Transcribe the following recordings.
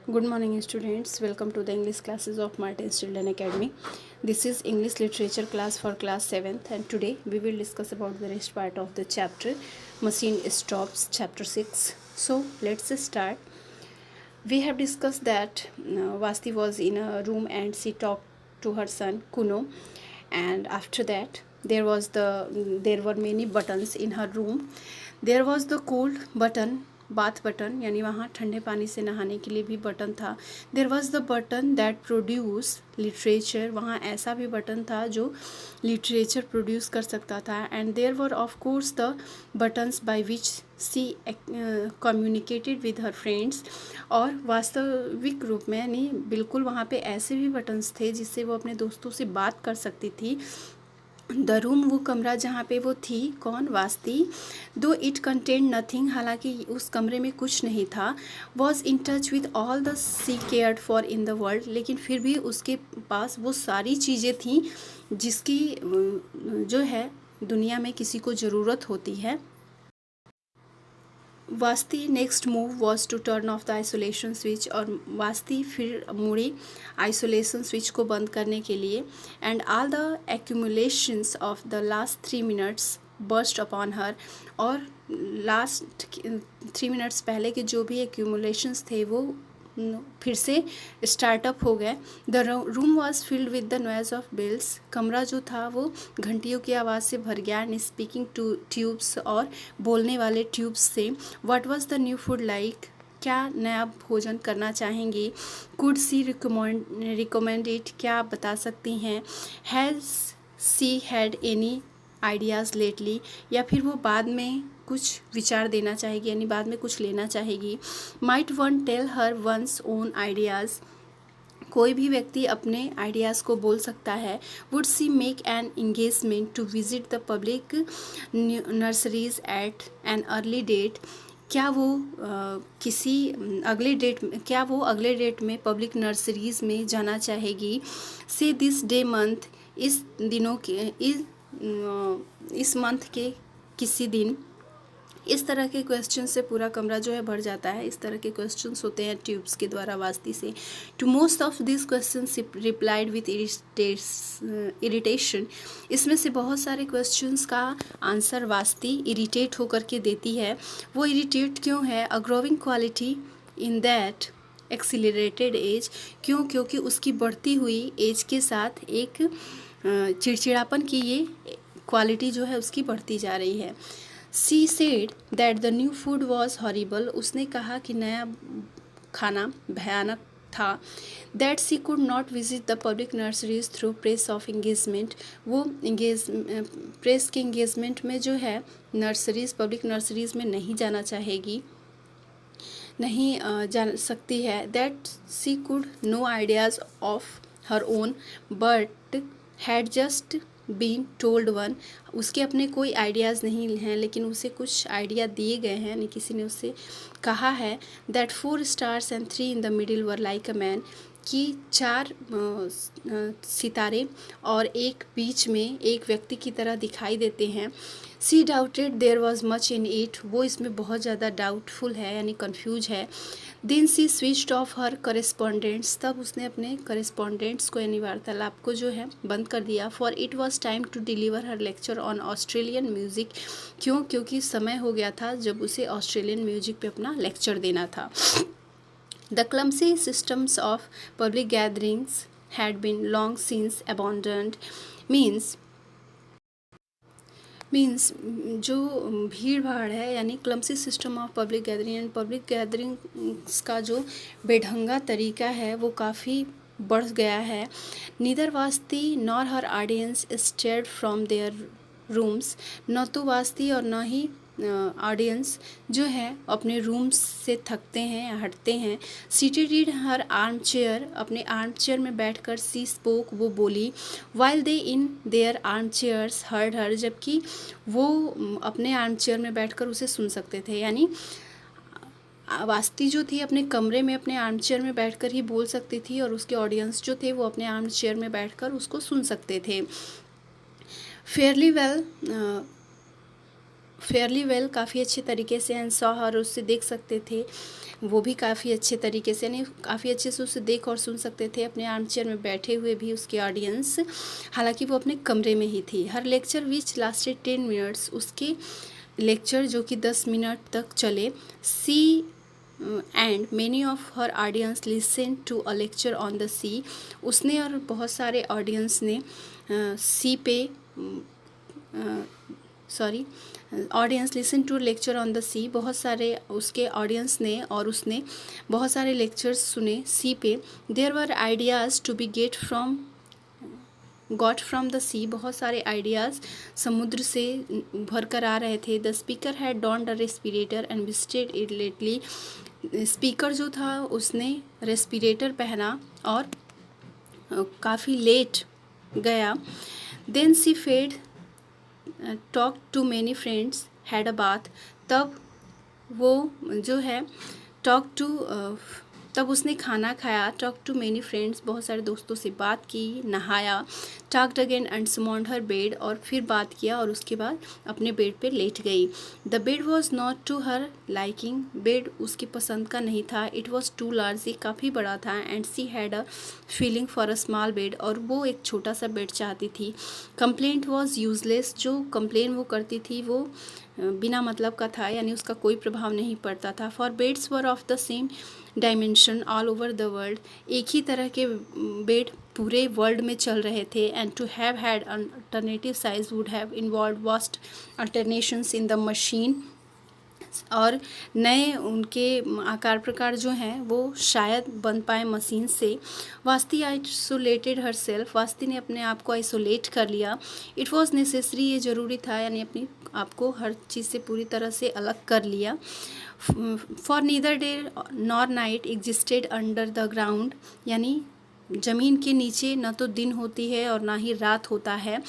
Good morning students, welcome to the English classes of Martin's Children Academy. This is English literature class for class 7th and today we will discuss about the rest part of the chapter Machine Stops chapter 6. So let's start. We have discussed that Vasti was in a room and she talked to her son Kuno, and after that there were many buttons in her room. There was the cold button, bath button यानी वहाँ ठंडे पानी से नहाने के लिए भी button था. There was the button that produce literature, वहाँ ऐसा भी बटन था जो लिटरेचर प्रोड्यूस कर सकता था. And there were of course the buttons by which she communicated with her friends. और वास्तविक रूप में यानी बिल्कुल वहाँ पे ऐसे भी बटन्स थे जिससे वो अपने दोस्तों से बात कर सकती थी. द रूम, वो कमरा जहाँ पे वो थी, कौन, वास्ती, दो इट कंटेंट नथिंग, हालांकि उस कमरे में कुछ नहीं था. Was in touch with all the she cared for in the world, लेकिन फिर भी उसके पास वो सारी चीज़ें थीं जिसकी जो है दुनिया में किसी को ज़रूरत होती है. Vashti next move was to turn off the isolation switch, और वास्ती फिर मुड़ी आइसोलेशन स्विच को बंद करने के लिए. And all the एक्यूमुलेशंस of the last 3 minutes burst upon her, और लास्ट 3 मिनट्स पहले के जो भी एक्यूमुलेशंस थे वो फिर से स्टार्टअप हो गए. The room was filled with the noise of bells, कमरा जो था वो घंटियों की आवाज़ से भर गया. एंड स्पीकिंग टू ट्यूब्स, और बोलने वाले ट्यूब्स से. What was the new food like, क्या नया भोजन करना चाहेंगी. कुड सी रिकमेंड इट, क्या आप बता सकती हैं. Has she had any ideas lately, या फिर वो बाद में कुछ विचार देना चाहेगी यानी बाद में कुछ लेना चाहेगी. Might one tell her one's own ideas, कोई भी व्यक्ति अपने आइडियाज़ को बोल सकता है. Would she make an engagement to visit the public nurseries at an early date, क्या वो अगले डेट में पब्लिक नर्सरीज़ में जाना चाहेगी. से दिस डे मंथ, इस दिनों के इस मंथ के किसी दिन. इस तरह के क्वेश्चन से पूरा कमरा जो है भर जाता है. इस तरह के क्वेश्चंस होते हैं ट्यूब्स के द्वारा वास्ती से. To most of this questions replied with irritation, इसमें से बहुत सारे क्वेश्चंस का आंसर वास्ती इरिटेट होकर के देती है. वो इरिटेट क्यों है. A growing quality in that accelerated age, क्योंकि उसकी बढ़ती हुई एज के साथ एक चिड़चिड़ापन की ये क्वालिटी जो है उसकी बढ़ती जा रही है. She said that the new food was horrible, उसने कहा कि नया खाना भयानक था. That she could not visit the public nurseries through press of engagement, वो प्रेस के इंगेजमेंट में जो है नर्सरीज, पब्लिक नर्सरीज में नहीं जाना चाहेगी, नहीं जा सकती है. That she could no ideas of her own but had just been told one, उसके अपने कोई आइडियाज़ नहीं हैं लेकिन उसे कुछ आइडिया दिए गए हैं यानी किसी ने उससे कहा है. That 4 stars and 3 in the middle were like a man, कि 4 सितारे और एक बीच में एक व्यक्ति की तरह दिखाई देते हैं. She doubted there was much in it, वो इसमें बहुत ज़्यादा डाउटफुल है यानी कन्फ्यूज है. Then she switched off her correspondents, तब उसने अपने करेस्पॉन्डेंट्स को यानी वार्तालाप को जो है बंद कर दिया. For it was time to deliver her lecture on Australian music, क्योंकि समय हो गया था जब उसे ऑस्ट्रेलियन म्यूजिक पे अपना लेक्चर देना था. The clumsy systems of public gatherings had been long since abandoned, means जो भीड़ भाड़ है यानी clumsy system of public gathering and public gatherings का जो बेढंगा तरीका है वो काफ़ी बढ़ गया है. Neither Vashti nor her audience stirred from their rooms, न तो वास्ती और न ही ऑडियंस जो है अपने रूम्स से थकते हैं या हटते हैं. Seated in her arm chair, अपने आर्म चेयर में बैठकर सी स्पोक, वो बोली. While they in their arm chairs heard हर, जबकि वो अपने आर्म चेयर में बैठकर उसे सुन सकते थे. यानी वास्ती जो थी अपने कमरे में अपने आर्म चेयर में बैठकर ही बोल सकती थी और उसके ऑडियंस जो थे वो अपने आर्म चेयर में बैठकर उसको सुन सकते थे. फेयरली वेल काफ़ी अच्छे तरीके से, एंड सॉ हर, उससे देख सकते थे. वो भी काफ़ी अच्छे तरीके से, यानी काफ़ी अच्छे से उसे देख और सुन सकते थे अपने आर्म चेयर में बैठे हुए भी उसके ऑडियंस, हालांकि वो अपने कमरे में ही थी। हर लेक्चर विच लास्टेड 10 मिनट्स, उसके लेक्चर जो कि 10 मिनट तक चले। She and many of her audience listen to a lecture on the sea, उसने और बहुत सारे ऑडियंस ने सी पे sorry audience listen to lecture on the sea, बहुत सारे उसके ऑडियंस ने और उसने बहुत सारे लेक्चर्स सुने सी पे। There were ideas to be got from the sea, बहुत सारे आइडियाज़ समुद्र से भर कर आ रहे थे। The speaker had donned a respirator and visited it lately, speaker जो था उसने रेस्पिरेटर पहना और काफ़ी लेट गया। Then she fed talk to many friends had a bath, तब वो जो है टॉक टू तब उसने खाना खाया। टॉक टू मैनी फ्रेंड्स, बहुत सारे दोस्तों से बात की, नहाया। Talked again and summoned her bed, और फिर बात किया और उसके बाद अपने बेड पे लेट गई। The bed was not to her liking, bed उसकी पसंद का नहीं था। इट वॉज टू लार्ज, ये काफ़ी बड़ा था। And she had a feeling for a small bed, और वो एक छोटा सा बेड चाहती थी। कंप्लेंट वॉज यूजलेस, जो कंप्लेन वो करती थी वो बिना मतलब का था, यानी उसका कोई प्रभाव नहीं पड़ता था। For beds were of the same dimension all over the world, एक ही तरह के बेड पूरे वर्ल्ड में चल रहे थे। And to have had alternative size would have involve vast alternations in the machine, और नए उनके आकार प्रकार जो हैं वो शायद बन पाए मशीन से। वास्ती आइसोलेटेड हर सेल्फ, वास्ती ने अपने आप को आइसोलेट कर लिया। इट वॉज नेसेसरी, ये ज़रूरी था, यानी अपनी आपको हर चीज़ से पूरी तरह से अलग कर लिया। For neither day nor night existed under the ground, यानी ज़मीन के नीचे न तो दिन होती है और ना ही रात होता है।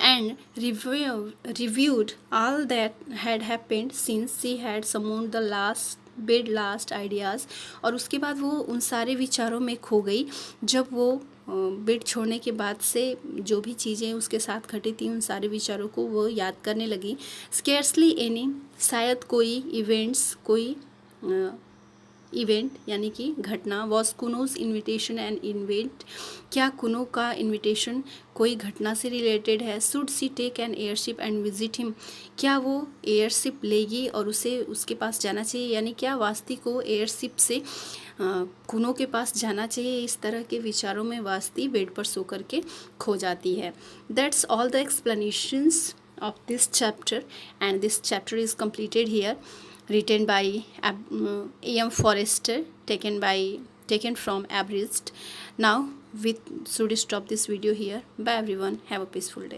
And reviewed all that had happened since she had summoned the last ideas, और उसके बाद वो उन सारे विचारों में खो गई जब वो बेड छोड़ने के बाद से जो भी चीज़ें उसके साथ घटी थी उन सारे विचारों को वो याद करने लगी। स्केर्सली एनी, शायद कोई इवेंट यानी कि घटना। Was Kuno's invitation and event, क्या कुनो का इन्विटेशन कोई घटना से रिलेटेड है। Should she take an airship and visit him, क्या वो एयरशिप लेगी और उसे उसके पास जाना चाहिए, यानी क्या वास्ती को एयरशिप से कुनो के पास जाना चाहिए। इस तरह के विचारों में वास्ती बेड पर सो करके खो जाती है। That's all the explanations of this chapter, and this chapter is completed here, written by A.M. Forrester, taken from Abridged. Now we should stop this video here. Bye everyone, have a peaceful day.